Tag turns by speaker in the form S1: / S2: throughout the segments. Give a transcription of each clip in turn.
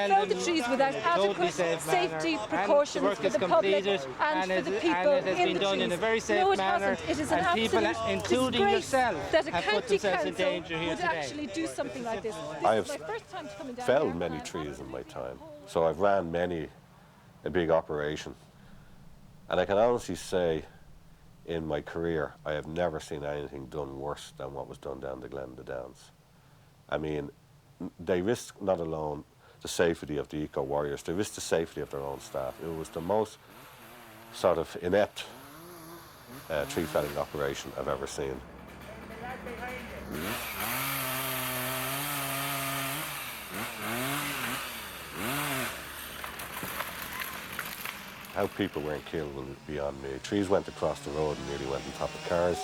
S1: fell the trees without adequate safety precautions for the public and for the people in the trees.
S2: Done in a very safe
S1: no, it
S2: manner,
S1: hasn't. It is an
S2: and people,
S1: absolute
S2: including
S1: disgrace
S2: yourself,
S1: that a
S2: have put
S1: county
S2: themselves in
S1: council
S2: danger here
S1: would
S2: today.
S1: actually do something like this.
S3: I
S1: This
S3: have
S1: is my first time coming down
S3: felled
S1: here,
S3: many
S1: and
S3: trees in my time, so I've ran a big operation, and I can honestly say in my career I have never seen anything done worse than what was done down the Glen the Downs. I mean, they risked not alone the safety of the eco warriors, they risked the safety of their own staff. It was the most sort of inept tree felling operation I've ever seen. How people weren't killed will be beyond me. Trees went across the road and nearly went on top of cars.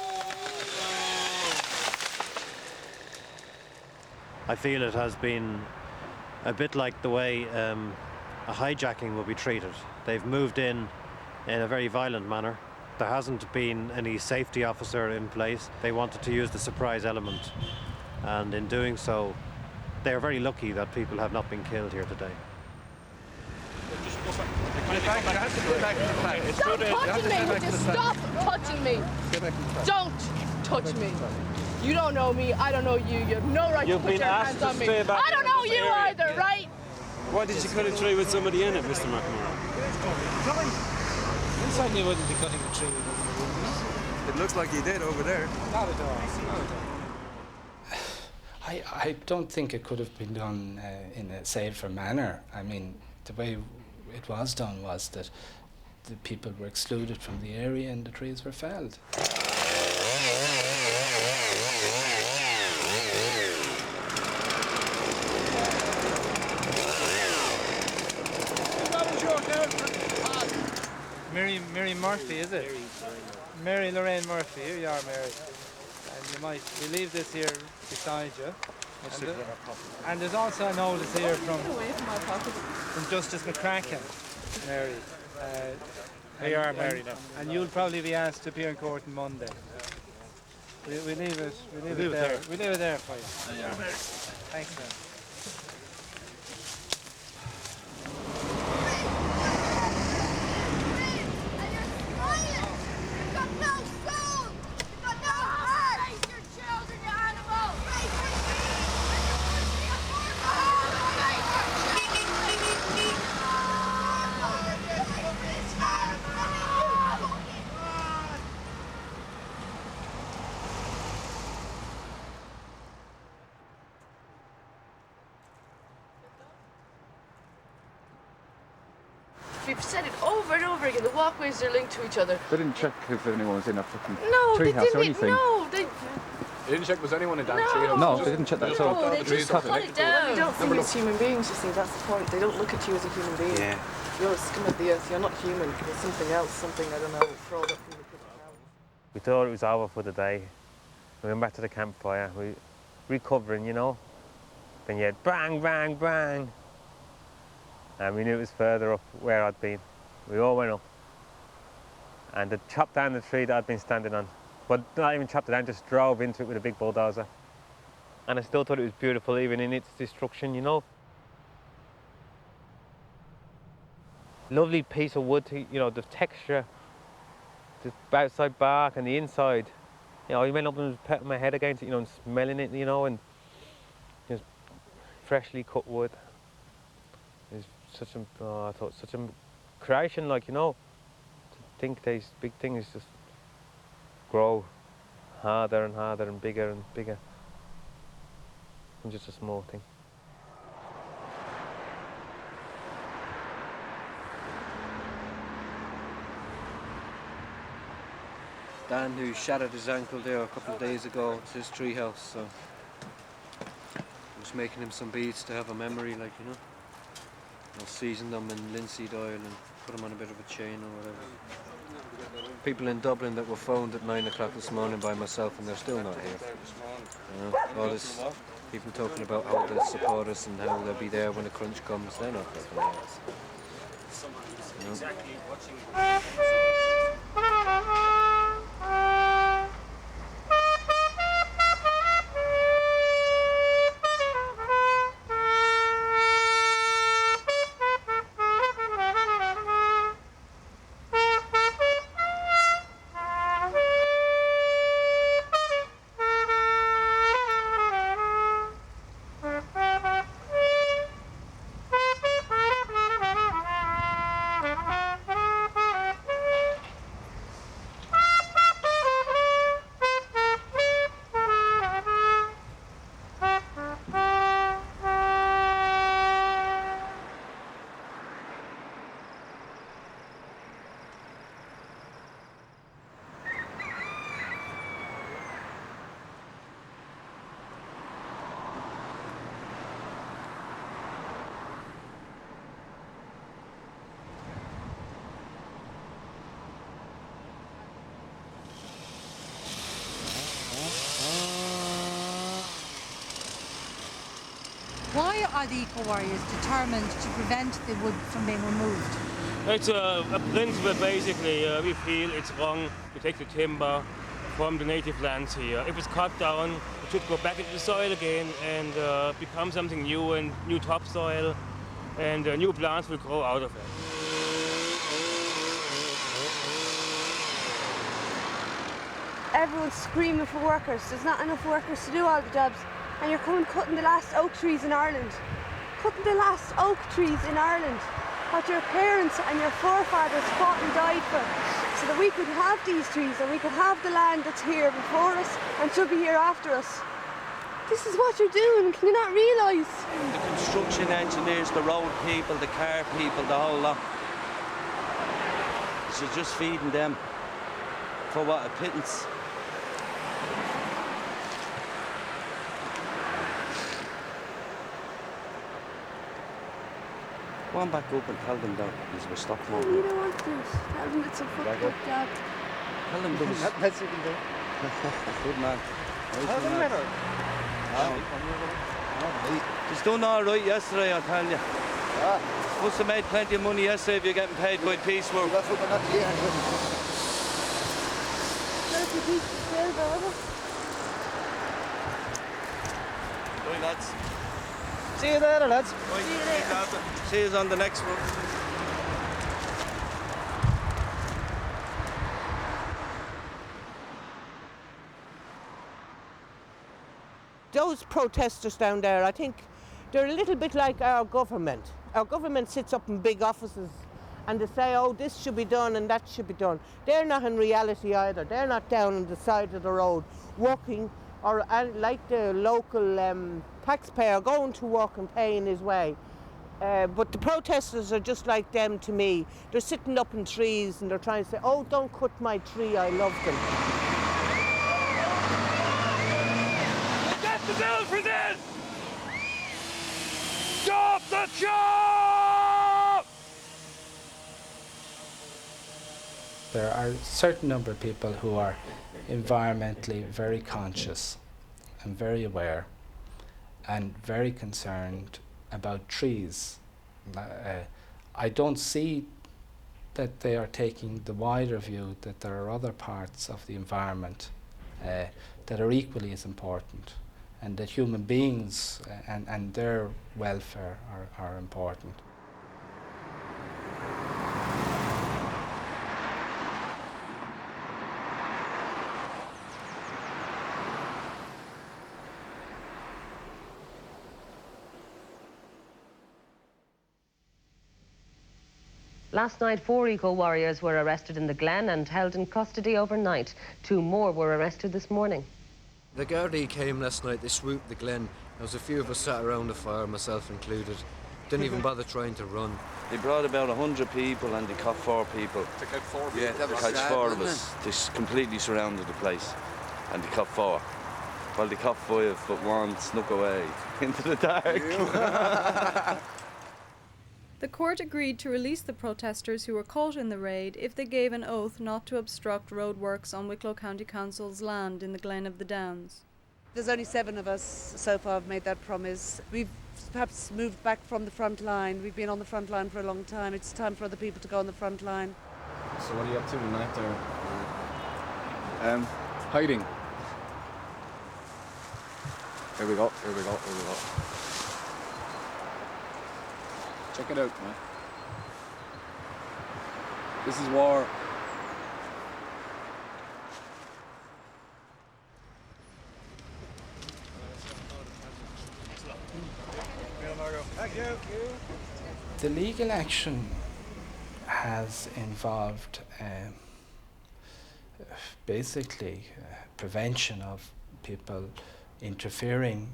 S4: I feel it has been a bit like the way a hijacking will be treated. They've moved in a very violent manner. There hasn't been any safety officer in place. They wanted to use the surprise element, and in doing so, they are very lucky that people have not been killed here today.
S5: Stop touching me! Would you stop touching me? Don't touch me. You don't know me, I don't know you. You have no right to put your hands on me. I don't know you either, right?
S6: Why did you cut a tree with somebody in it, Mr. McNamara?
S2: You certainly wouldn't be cutting a tree with somebody.
S7: It looks like you did over there.
S2: Not at all. Not at all.
S8: I don't think it could have been done in a safer manner. I mean, the way it was done was that the people were excluded from the area and the trees were felled.
S2: Mary Murphy, is it? Mary Lorraine Murphy. Here you are, Mary. And you might leave this here beside you. And there's also a notice here from Justice McCracken, Mary.
S6: Here you are, Mary, now.
S2: And you'll probably be asked to appear in court on Monday. We leave it. We leave it there. We leave it there for you. Thanks, man.
S5: We've said it over and over again. The walkways are linked to each other.
S7: They didn't check if anyone was in a fucking
S5: treehouse
S7: or anything.
S5: No,
S7: They didn't check was anyone in that
S5: treehouse.
S7: No, they didn't check that at all.
S5: No, they just cut it down.
S9: They don't see you as human beings, you see, that's the point. They don't look at you as a human being.
S6: Yeah.
S9: You're a scum of the earth, you're not human. You're something else, something, I don't know, crawled up from the pit of hell.
S4: We thought it was over for the day. We went back to the campfire, we recovering, you know. Then you had bang, bang, bang. And we knew it was further up where I'd been. We all went up. And they chopped down the tree that I'd been standing on. But not even chopped it down, just drove into it with a big bulldozer. And I still thought it was beautiful, even in its destruction, you know. Lovely piece of wood, you know, the texture, the outside bark and the inside. You know, I went up and was patting my head against it, you know, and smelling it, you know, and just freshly cut wood. It's such a, I thought, such a creation, like, you know, to think these big things just grow harder and harder and bigger from just a small thing. Dan, who shattered his ankle there a couple of days ago, it's his treehouse, so I was making him some beads to have a memory, like, you know. I'll season them in linseed oil and put them on a bit of a chain or whatever. People in Dublin that were phoned at 9 o'clock this morning by myself, and they're still not here. You know, all this, people talking about how they'll support us and how they'll be there when the crunch comes, they're not fucking there. You know?
S10: are the eco-warriors determined to prevent the wood from being removed?
S11: It's a principle basically. We feel it's wrong to take the timber from the native lands here. If it's cut down, it should go back into the soil again and become something new and new topsoil, and new plants will grow out of it.
S12: Everyone's screaming for workers. There's not enough workers to do all the jobs. And you're coming cutting the last oak trees in Ireland. Cutting the last oak trees in Ireland. What your parents and your forefathers fought and died for. So that we could have these trees and we could have the land that's here before us and should be here after us. This is what you're doing. Can you not realise?
S13: The construction engineers, the road people, the car people, the whole lot. So just feeding them for what, a pittance. Go on back up and tell them that we're stopping over.
S12: You don't want to. Tell them it's a fucked up job.
S13: Tell them there was...
S2: That's you can do.
S13: Good man.
S2: How's the matter?
S13: He's done all right yesterday, I'll tell you. Must have made plenty of money yesterday if you're getting paid by piecework.
S12: That's a piece of silver, was it?
S13: Right, lads.
S2: See you later, lads.
S13: Right, see you later. See you on the next one.
S14: Those protesters down there, I think they're a little bit like our government. Our government sits up in big offices and they say, oh, this should be done and that should be done. They're not in reality either. They're not down on the side of the road walking, or like the local taxpayer going to work and paying his way. But the protesters are just like them to me. They're sitting up in trees and they're trying to say, oh, don't cut my tree, I love them.
S11: The bill for this! Stop the chop!
S8: There are a certain number of people who are environmentally very conscious and very aware and very concerned about trees. I don't see that they are taking the wider view that there are other parts of the environment that are equally as important, and that human beings and their welfare are important.
S15: Last night, 4 eco-warriors were arrested in the Glen and held in custody overnight. 2 more were arrested this morning.
S4: The Gardaí came last night, they swooped the Glen. There was a few of us sat around the fire, myself included. Didn't even bother trying to run.
S13: They brought about 100 people and they caught 4 people.
S7: To catch 4 people?
S13: Yeah, to catch 4 of us. They completely surrounded the place and they caught 4. Well, they caught 5, but 1 snuck away into the dark.
S16: The court agreed to release the protesters who were caught in the raid if they gave an oath not to obstruct roadworks on Wicklow County Council's land in the Glen of the Downs.
S17: There's only 7 of us so far have made that promise. We've perhaps moved back from the front line. We've been on the front line for a long time. It's time for other people to go on the front line.
S7: So what are you up to tonight there? Hiding. Here we go, here we go, here we go. Check it out, man. This is war.
S8: The legal action has involved basically prevention of people interfering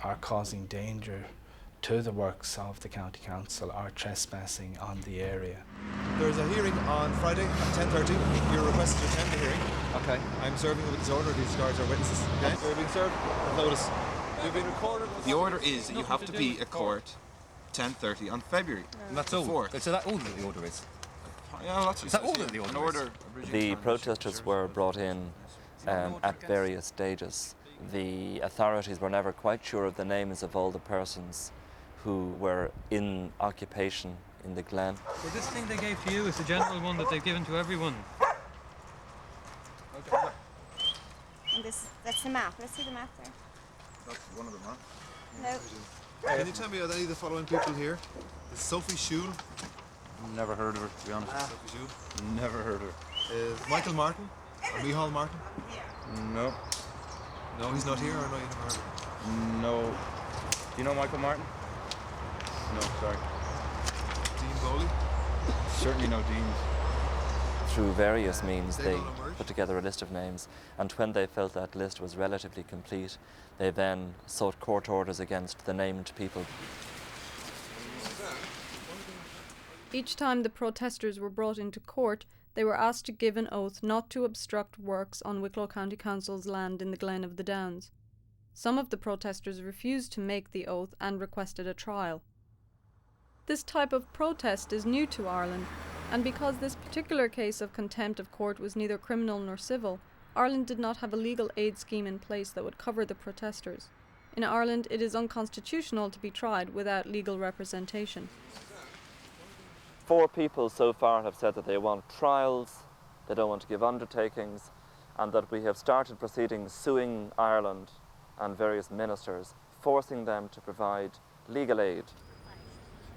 S8: or causing danger to the works of the County Council or trespassing on the area.
S18: There's a hearing on Friday at 10:30. You're requested to attend the hearing.
S7: Okay.
S18: I'm serving with this order. These guards are witnesses. Okay. They're being served with notice. You've been recorded.
S19: The order is that you have to be at court 10:30 on February.
S18: And that's all.
S19: 4th.
S18: So that all that the order is.
S19: Yeah, that's
S18: Is that all that the order is?
S20: The protesters were brought in at various stages. The authorities were never quite sure of the names of all the persons who were in occupation in the Glen.
S2: Well, this thing they gave to you is a general one that they've given to everyone.
S21: And that's the map. Let's see the map there.
S18: That's one of them, huh?
S21: No.
S18: Can you tell me about any of the following people here? Is Sophie Schul?
S7: Never heard of her, to be honest.
S18: Sophie Schul.
S7: Never heard of her.
S18: Is Michael Martin? Or Micheál Martin?
S7: No.
S18: No, he's not here, or no, you never heard of him?
S7: No. Do you know Michael Martin? No, sorry.
S18: Dean Bowley?
S7: Certainly no Deans.
S20: Through various means, they put together a list of names, and when they felt that list was relatively complete, they then sought court orders against the named people.
S16: Each time the protesters were brought into court, they were asked to give an oath not to obstruct works on Wicklow County Council's land in the Glen of the Downs. Some of the protesters refused to make the oath and requested a trial. This type of protest is new to Ireland, and because this particular case of contempt of court was neither criminal nor civil, Ireland did not have a legal aid scheme in place that would cover the protesters. In Ireland, it is unconstitutional to be tried without legal representation.
S20: 4 people so far have said that they want trials, they don't want to give undertakings, and that we have started proceedings suing Ireland and various ministers, forcing them to provide legal aid.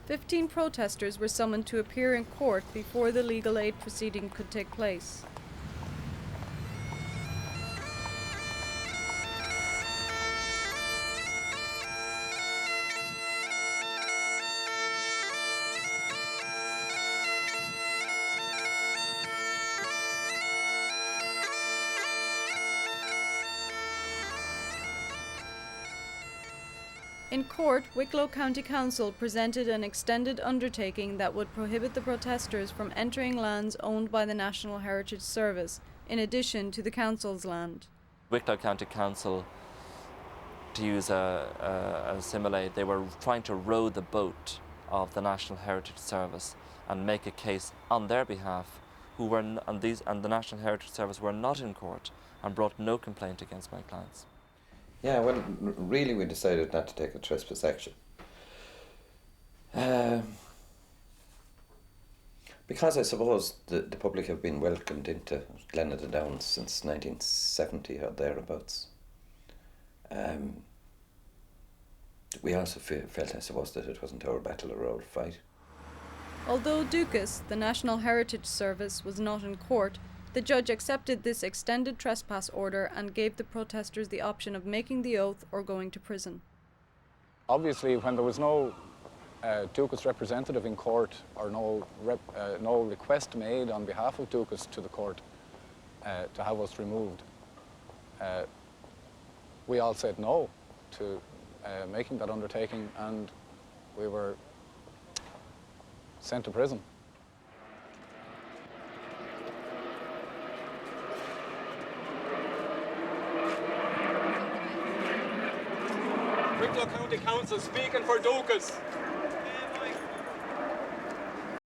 S16: 15 protesters were summoned to appear in court before the legal aid proceeding could take place. In court, Wicklow County Council presented an extended undertaking that would prohibit the protesters from entering lands owned by the National Heritage Service, in addition to the council's land.
S20: Wicklow County Council, to use a simile, they were trying to row the boat of the National Heritage Service and make a case on their behalf, and the National Heritage Service were not in court and brought no complaint against my clients.
S22: Yeah, well, really we decided not to take a trespass action. Because I suppose the public have been welcomed into Glen of the Downs since 1970 or thereabouts. We also felt, I suppose, that it wasn't our battle or our fight.
S16: Although Dukas, the National Heritage Service, was not in court, the judge accepted this extended trespass order and gave the protesters the option of making the oath or going to prison.
S7: Obviously, when there was no Dukas representative in court or no request made on behalf of Dukas to the court to have us removed, we all said no to making that undertaking, and we were sent to prison.
S6: Wicklow County Council speaking for Dukas.